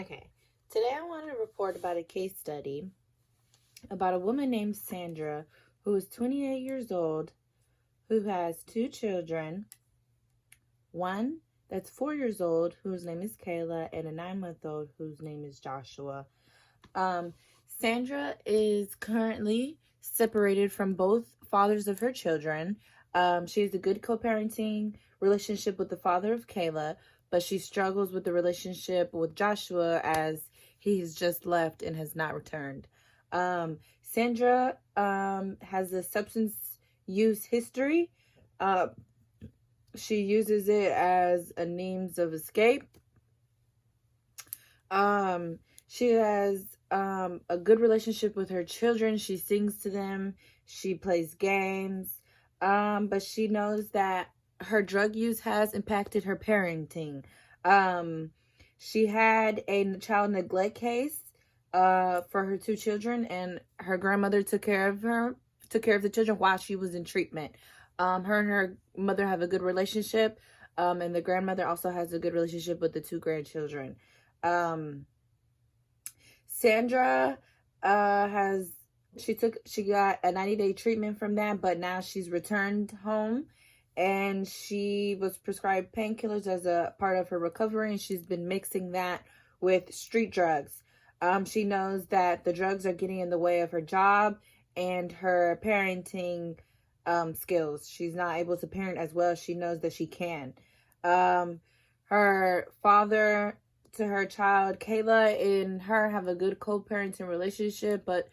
Okay, today I want to report about a case study about a woman named Sandra who is 28 years old, who has two children, one that's 4 years old, whose name is Kayla, and a 9-month old whose name is Joshua. Um, Sandra is currently separated from both fathers of her children. She has a good co-parenting relationship with the father of Kayla, but she struggles with the relationship with Joshua as he has just left and has not returned. Sandra has a substance use history. She uses it as a means of escape. She has a good relationship with her children. She sings to them. She plays games. But she knows that her drug use has impacted her parenting. She had a child neglect case for her two children, and her grandmother took care of the children while she was in treatment. Her and her mother have a good relationship, and the grandmother also has a good relationship with the two grandchildren. Sandra she got a 90-day treatment from that, but now she's returned home, and she was prescribed painkillers as a part of her recovery, and she's been mixing that with street drugs. She knows that the drugs are getting in the way of her job and her parenting skills. She's not able to parent as well as she knows that she can. Her father to her child, Kayla, and her have a good co-parenting relationship, but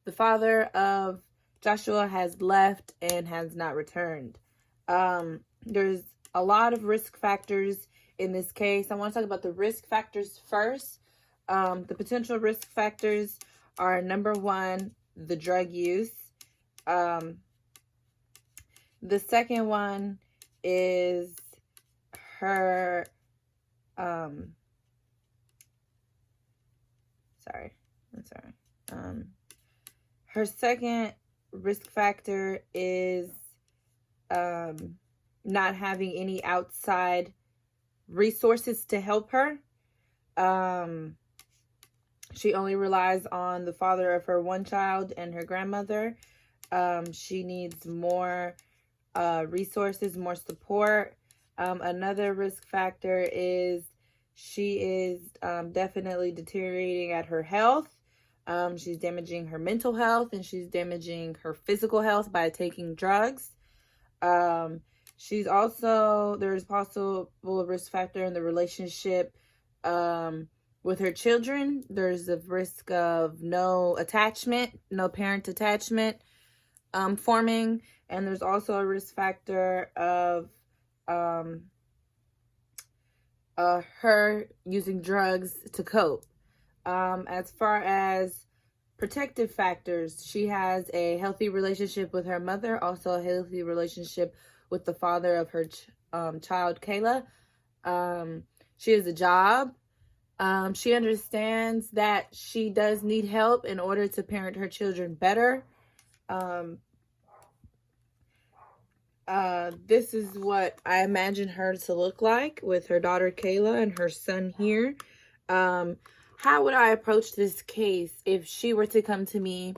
the father of Joshua has left and has not returned. There's a lot of risk factors in this case. I want to talk about the risk factors first. The potential risk factors are, number one, the drug use. The second one is her her second risk factor is not having any outside resources to help her. She only relies on the father of her one child and her grandmother. She needs more resources, more support. Another risk factor is she is definitely deteriorating at her health. She's damaging her mental health, and she's damaging her physical health by taking drugs. There's possible risk factor in the relationship with her children. There's a risk of no parent attachment forming, and there's also a risk factor of her using drugs to cope. As far as protective factors, she has a healthy relationship with her mother, also a healthy relationship with the father of her child, Kayla. She has a job. She understands that she does need help in order to parent her children better. This is what I imagine her to look like with her daughter Kayla and her son here. How would I approach this case if she were to come to me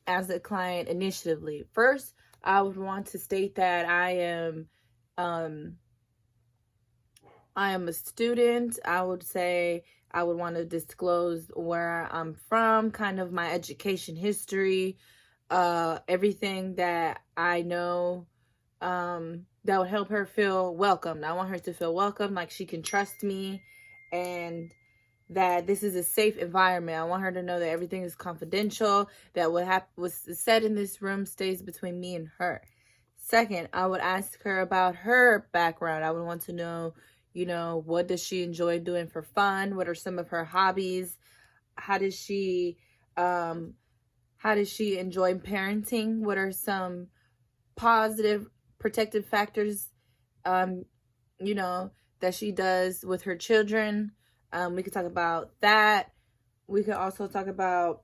as a client initially? First, I would want to state that I am a student. I would say I would want to disclose where I'm from, kind of my education history, everything that I know that would help her feel welcomed. I want her to feel welcome, like she can trust me, and that this is a safe environment. I want her to know that everything is confidential, that what was said in this room stays between me and her. Second, I would ask her about her background. I would want to know, what does she enjoy doing for fun? What are some of her hobbies? How does she enjoy parenting? What are some positive protective factors, that she does with her children? We could talk about that. We could also talk about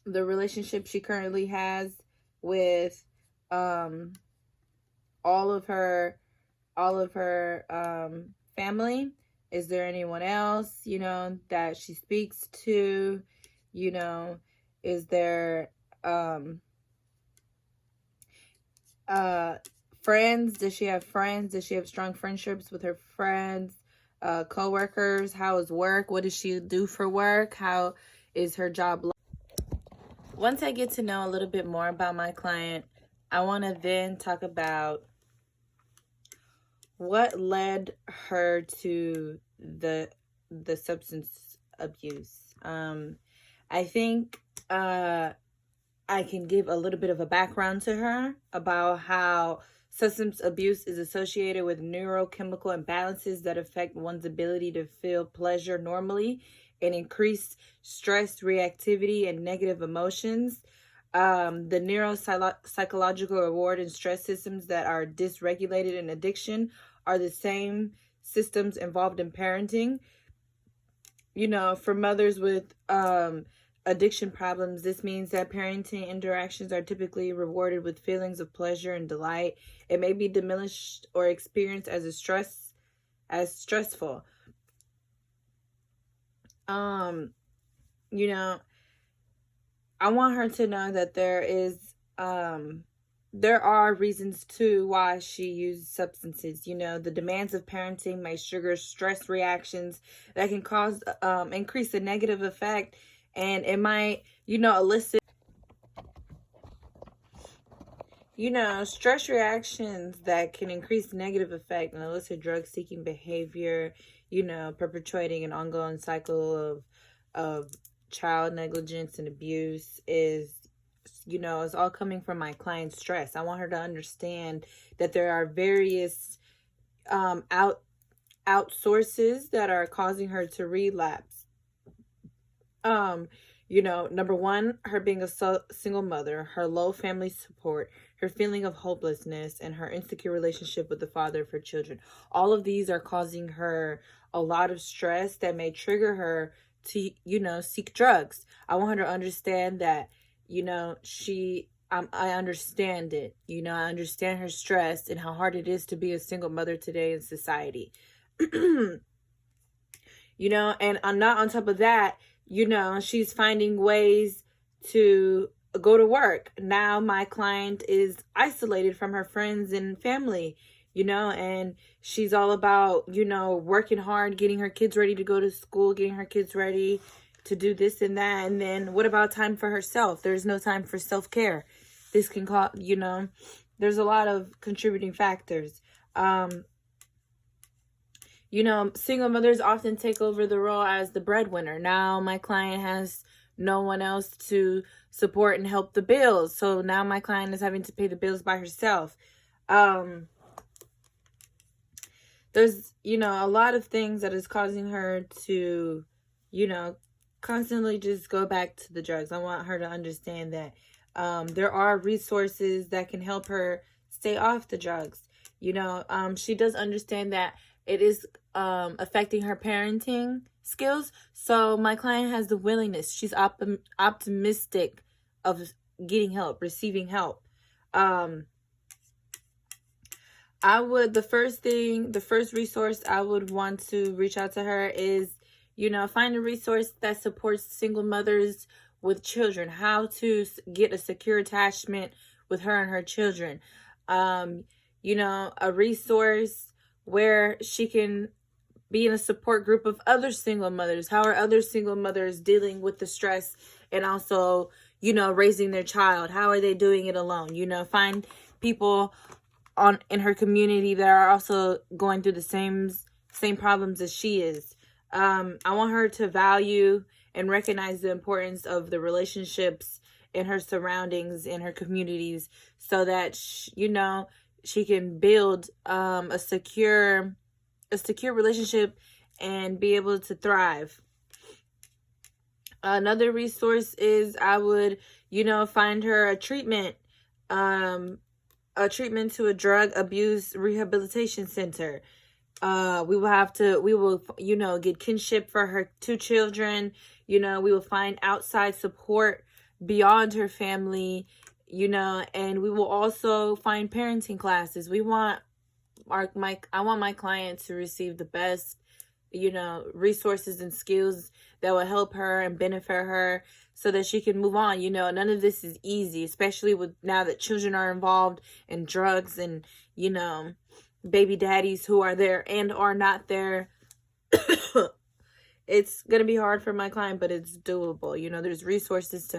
the relationship she currently has with all of her family, Is there anyone else, that she speaks to? Is there friends? Does she have friends? Does she have strong friendships with her friends, co-workers? How is work? What does she do for work? How is her job? Once I get to know a little bit more about my client, I want to then talk about what led her to the substance abuse. I think I can give a little bit of a background to her about how substance abuse is associated with neurochemical imbalances that affect one's ability to feel pleasure normally and increase stress reactivity and negative emotions. The neuropsychological reward and stress systems that are dysregulated in addiction are the same systems involved in parenting. For mothers with addiction problems, this means that parenting interactions are typically rewarded with feelings of pleasure and delight. It may be diminished or experienced as stressful. I want her to know that there are reasons too why she uses substances. The demands of parenting may trigger stress reactions that can cause increase the negative effect, and it might elicit stress reactions that can increase negative effect and elicit drug seeking behavior, perpetuating an ongoing cycle of child negligence and abuse is all coming from my client's stress. I want her to understand that there are various out sources that are causing her to relapse. Number one, her being a single mother, her low family support, her feeling of hopelessness, and her insecure relationship with the father of her children. All of these are causing her a lot of stress that may trigger her to, seek drugs. I want her to understand that, I understand it. I understand her stress and how hard it is to be a single mother today in society. And not on top of that, she's finding ways to go to work. Now my client is isolated from her friends and family, and she's all about, working hard, getting her kids ready to go to school, getting her kids ready to do this and that. And then what about time for herself? There's no time for self-care. This can cause, there's a lot of contributing factors. Single mothers often take over the role as the breadwinner. Now my client has no one else to support and help the bills. So now my client is having to pay the bills by herself. There's, a lot of things that is causing her to, constantly just go back to the drugs. I want her to understand that there are resources that can help her stay off the drugs. She does understand that it is affecting her parenting skills. So my client has the willingness. She's optimistic of getting help, receiving help. The first resource I would want to reach out to her is, find a resource that supports single mothers with children, how to get a secure attachment with her and her children. A resource where she can be in a support group of other single mothers. How are other single mothers dealing with the stress and also, raising their child? How are they doing it alone? Find people in her community that are also going through the same problems as she is. I want her to value and recognize the importance of the relationships in her surroundings, in her communities, so that she can build a secure relationship and be able to thrive. Another resource is I would, find her a treatment to a drug abuse rehabilitation center. We will get kinship for her 2 children. We will find outside support beyond her family, and we will also find parenting classes. I want my client to receive the best, you know, resources and skills that will help her and benefit her so that she can move on. You know, none of this is easy, especially with now that children are involved in drugs and, you know, baby daddies who are there and are not there. It's going to be hard for my client, but it's doable. You know, there's resources to